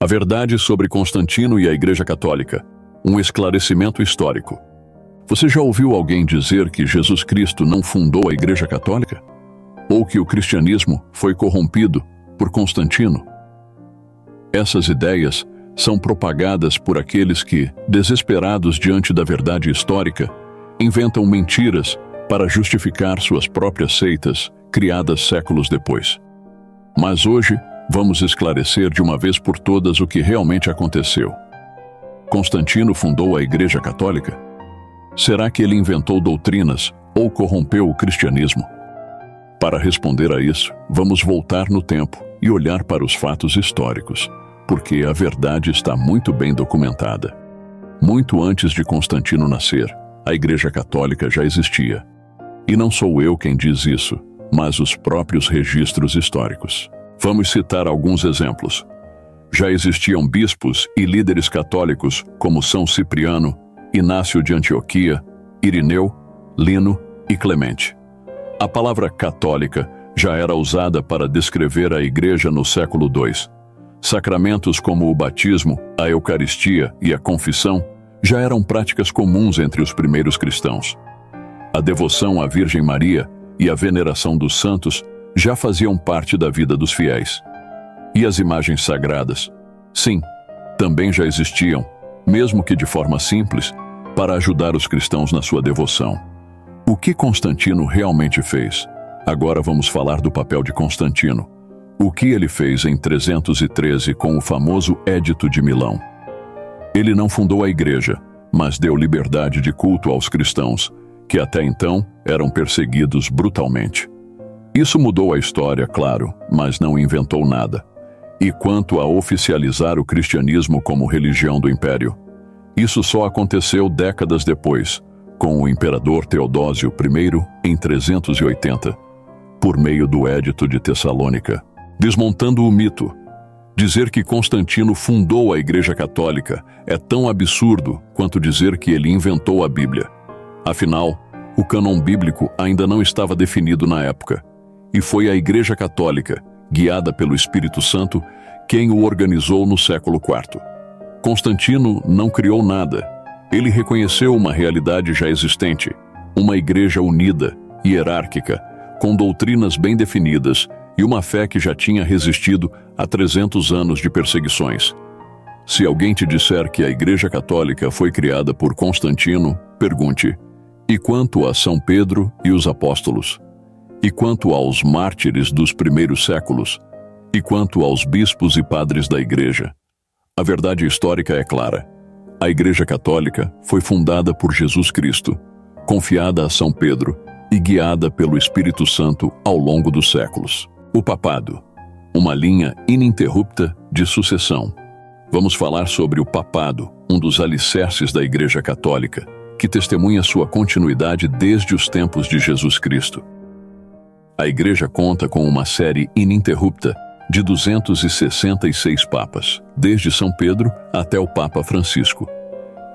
A verdade sobre Constantino e a Igreja Católica. Um esclarecimento histórico. Você já ouviu alguém dizer que Jesus Cristo não fundou a Igreja Católica? Ou que o cristianismo foi corrompido por Constantino? Essas ideias são propagadas por aqueles que, desesperados diante da verdade histórica, inventam mentiras para justificar suas próprias seitas, criadas séculos depois. Mas hoje, vamos esclarecer de uma vez por todas o que realmente aconteceu. Constantino fundou a Igreja Católica? Será que ele inventou doutrinas ou corrompeu o cristianismo? Para responder a isso, vamos voltar no tempo e olhar para os fatos históricos, porque a verdade está muito bem documentada. Muito antes de Constantino nascer, a Igreja Católica já existia. E não sou eu quem diz isso, mas os próprios registros históricos. Vamos citar alguns exemplos. Já existiam bispos e líderes católicos como São Cipriano, Inácio de Antioquia, Irineu, Lino e Clemente. A palavra católica já era usada para descrever a Igreja no século II. Sacramentos como o batismo, a Eucaristia e a confissão já eram práticas comuns entre os primeiros cristãos. A devoção à Virgem Maria e a veneração dos santos já faziam parte da vida dos fiéis. E as imagens sagradas? Sim, também já existiam, mesmo que de forma simples, para ajudar os cristãos na sua devoção. O que Constantino realmente fez? Agora vamos falar do papel de Constantino. O que ele fez em 313 com o famoso Édito de Milão? Ele não fundou a igreja, mas deu liberdade de culto aos cristãos, que até então eram perseguidos brutalmente. Isso mudou a história, claro, mas não inventou nada. E quanto a oficializar o cristianismo como religião do império? Isso só aconteceu décadas depois, com o imperador Teodósio I em 380, por meio do Édito de Tessalônica. Desmontando o mito, dizer que Constantino fundou a Igreja Católica é tão absurdo quanto dizer que ele inventou a Bíblia. Afinal, o cânon bíblico ainda não estava definido na época, e foi a Igreja Católica, guiada pelo Espírito Santo, quem o organizou no século IV. Constantino não criou nada. Ele reconheceu uma realidade já existente, uma igreja unida, hierárquica, com doutrinas bem definidas e uma fé que já tinha resistido a 300 anos de perseguições. Se alguém te disser que a Igreja Católica foi criada por Constantino, pergunte: e quanto a São Pedro e os apóstolos? E quanto aos mártires dos primeiros séculos? E quanto aos bispos e padres da Igreja? A verdade histórica é clara. A Igreja Católica foi fundada por Jesus Cristo, confiada a São Pedro e guiada pelo Espírito Santo ao longo dos séculos. O Papado, uma linha ininterrupta de sucessão. Vamos falar sobre o Papado, um dos alicerces da Igreja Católica, que testemunha sua continuidade desde os tempos de Jesus Cristo. A Igreja conta com uma série ininterrupta de 266 papas, desde São Pedro até o Papa Francisco.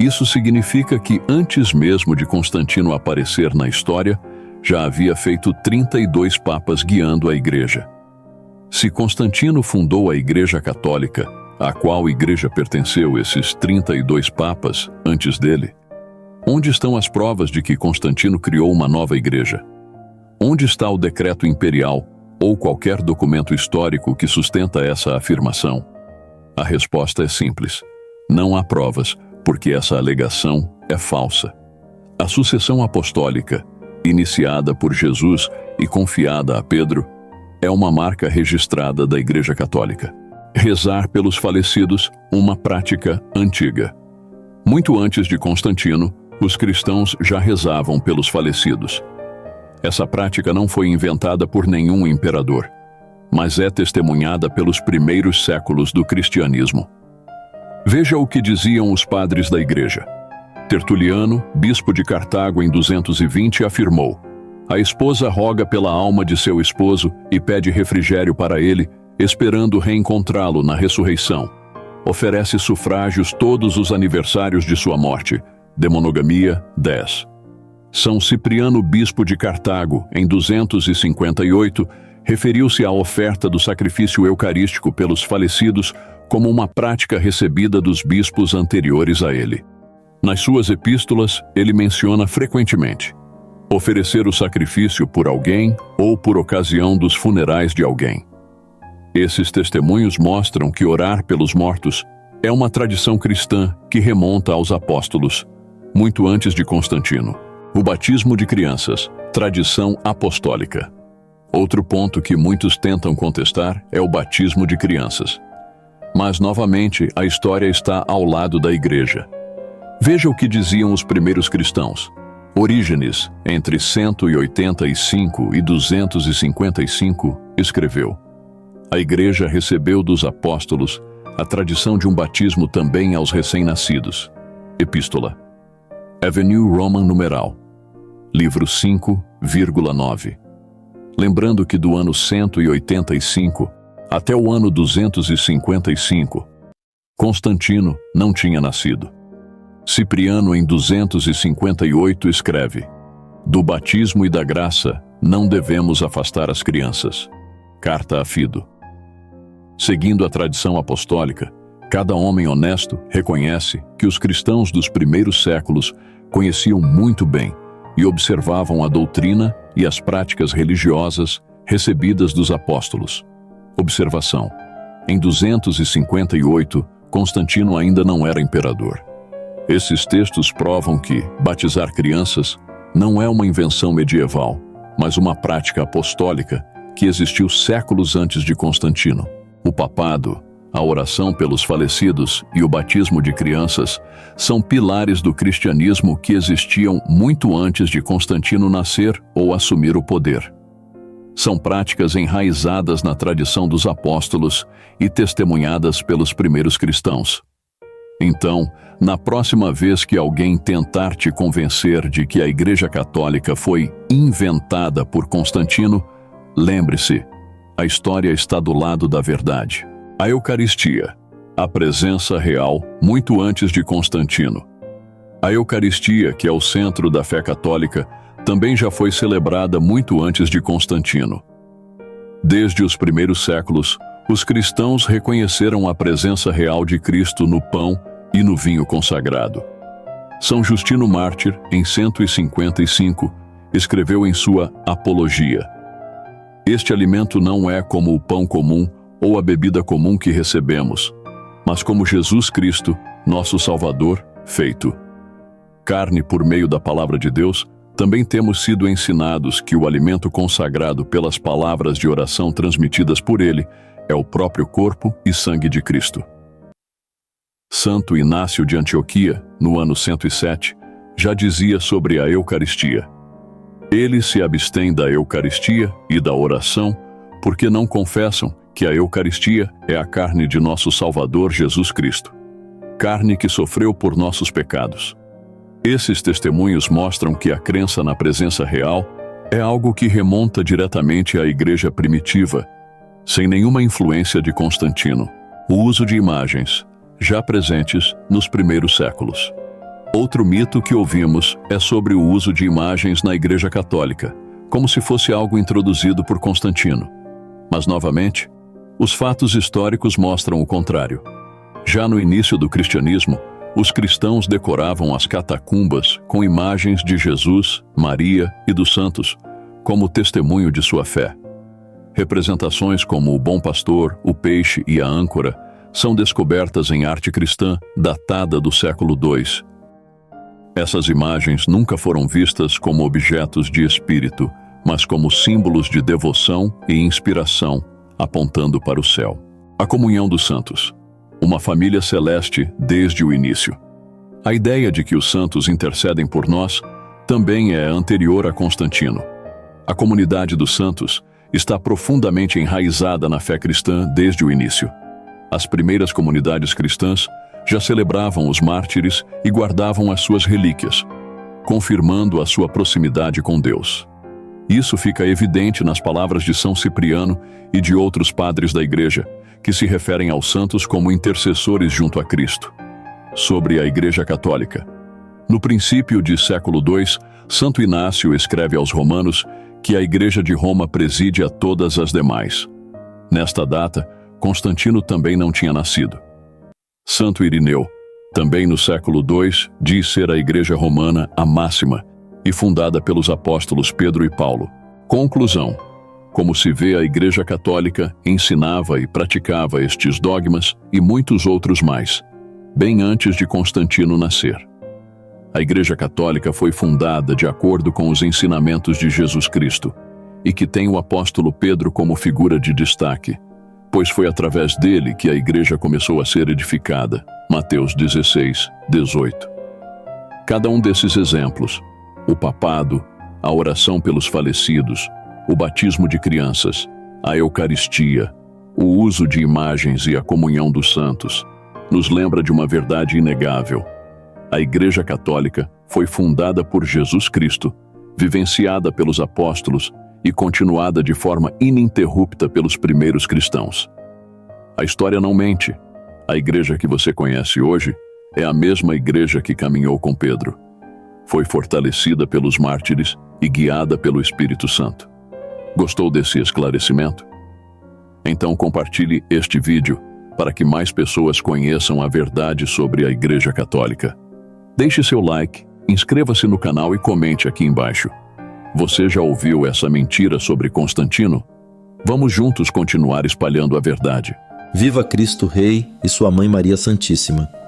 Isso significa que antes mesmo de Constantino aparecer na história, já havia feito 32 papas guiando a Igreja. Se Constantino fundou a Igreja Católica, a qual igreja pertenceu esses 32 papas antes dele? Onde estão as provas de que Constantino criou uma nova igreja? Onde está o decreto imperial ou qualquer documento histórico que sustenta essa afirmação? A resposta é simples. Não há provas, porque essa alegação é falsa. A sucessão apostólica, iniciada por Jesus e confiada a Pedro, é uma marca registrada da Igreja Católica. Rezar pelos falecidos, uma prática antiga. Muito antes de Constantino, os cristãos já rezavam pelos falecidos. Essa prática não foi inventada por nenhum imperador, mas é testemunhada pelos primeiros séculos do cristianismo. Veja o que diziam os padres da Igreja. Tertuliano, bispo de Cartago em 220, afirmou: a esposa roga pela alma de seu esposo e pede refrigério para ele, esperando reencontrá-lo na ressurreição. Oferece sufrágios todos os aniversários de sua morte. Demonogamia 10. São Cipriano, bispo de Cartago, em 258, referiu-se à oferta do sacrifício eucarístico pelos falecidos como uma prática recebida dos bispos anteriores a ele. Nas suas epístolas, ele menciona frequentemente oferecer o sacrifício por alguém ou por ocasião dos funerais de alguém. Esses testemunhos mostram que orar pelos mortos é uma tradição cristã que remonta aos apóstolos, muito antes de Constantino. O batismo de crianças, tradição apostólica. Outro ponto que muitos tentam contestar é o batismo de crianças. Mas, novamente, a história está ao lado da Igreja. Veja o que diziam os primeiros cristãos. Orígenes, entre 185 e 255, escreveu: a Igreja recebeu dos apóstolos a tradição de um batismo também aos recém-nascidos. Epístola. Avenue Roman Numeral. Livro 5,9. Lembrando que do ano 185 até o ano 255, Constantino não tinha nascido. Cipriano, em 258, escreve: do batismo e da graça não devemos afastar as crianças. Carta a Fido. Seguindo a tradição apostólica, cada homem honesto reconhece que os cristãos dos primeiros séculos conheciam muito bem e observavam a doutrina e as práticas religiosas recebidas dos apóstolos. Observação: em 258, Constantino ainda não era imperador. Esses textos provam que batizar crianças não é uma invenção medieval, mas uma prática apostólica que existiu séculos antes de Constantino. O papado, a oração pelos falecidos e o batismo de crianças são pilares do cristianismo que existiam muito antes de Constantino nascer ou assumir o poder. São práticas enraizadas na tradição dos apóstolos e testemunhadas pelos primeiros cristãos. Então, na próxima vez que alguém tentar te convencer de que a Igreja Católica foi inventada por Constantino, lembre-se, a história está do lado da verdade. A Eucaristia, a presença real muito antes de Constantino. A Eucaristia, que é o centro da fé católica, também já foi celebrada muito antes de Constantino. Desde os primeiros séculos, os cristãos reconheceram a presença real de Cristo no pão e no vinho consagrado. São Justino Mártir, em 155, escreveu em sua Apologia: este alimento não é como o pão comum ou a bebida comum que recebemos, mas como Jesus Cristo, nosso Salvador, feito carne por meio da palavra de Deus. Também temos sido ensinados que o alimento consagrado pelas palavras de oração transmitidas por ele é o próprio corpo e sangue de Cristo. Santo Inácio de Antioquia, no ano 107, já dizia sobre a Eucaristia: eles se abstêm da Eucaristia e da oração porque não confessam que a Eucaristia é a carne de nosso Salvador Jesus Cristo, carne que sofreu por nossos pecados. Esses testemunhos mostram que a crença na presença real é algo que remonta diretamente à Igreja primitiva, sem nenhuma influência de Constantino. O uso de imagens, já presentes nos primeiros séculos. Outro mito que ouvimos é sobre o uso de imagens na Igreja Católica, como se fosse algo introduzido por Constantino. Mas, novamente, os fatos históricos mostram o contrário. Já no início do cristianismo, os cristãos decoravam as catacumbas com imagens de Jesus, Maria e dos santos, como testemunho de sua fé. Representações como o bom pastor, o peixe e a âncora são descobertas em arte cristã datada do século II. Essas imagens nunca foram vistas como objetos de espírito, mas como símbolos de devoção e inspiração, apontando para o céu. A comunhão dos santos. Uma família celeste desde o início. A ideia de que os santos intercedem por nós também é anterior a Constantino. A comunidade dos santos está profundamente enraizada na fé cristã desde o início. As primeiras comunidades cristãs já celebravam os mártires e guardavam as suas relíquias, confirmando a sua proximidade com Deus. Isso fica evidente nas palavras de São Cipriano e de outros padres da Igreja, que se referem aos santos como intercessores junto a Cristo. Sobre a Igreja Católica. No princípio de século II, Santo Inácio escreve aos romanos que a Igreja de Roma preside a todas as demais. Nesta data, Constantino também não tinha nascido. Santo Irineu, também no século II, diz ser a Igreja Romana a máxima e fundada pelos apóstolos Pedro e Paulo. Conclusão: como se vê, a Igreja Católica ensinava e praticava estes dogmas e muitos outros mais, bem antes de Constantino nascer. A Igreja Católica foi fundada de acordo com os ensinamentos de Jesus Cristo e que tem o apóstolo Pedro como figura de destaque, pois foi através dele que a Igreja começou a ser edificada. Mateus 16, 18. Cada um desses exemplos, o papado, a oração pelos falecidos, o batismo de crianças, a Eucaristia, o uso de imagens e a comunhão dos santos, nos lembra de uma verdade inegável. A Igreja Católica foi fundada por Jesus Cristo, vivenciada pelos apóstolos e continuada de forma ininterrupta pelos primeiros cristãos. A história não mente. A igreja que você conhece hoje é a mesma igreja que caminhou com Pedro. Foi fortalecida pelos mártires e guiada pelo Espírito Santo. Gostou desse esclarecimento? Então compartilhe este vídeo para que mais pessoas conheçam a verdade sobre a Igreja Católica. Deixe seu like, inscreva-se no canal e comente aqui embaixo. Você já ouviu essa mentira sobre Constantino? Vamos juntos continuar espalhando a verdade. Viva Cristo Rei e sua Mãe Maria Santíssima!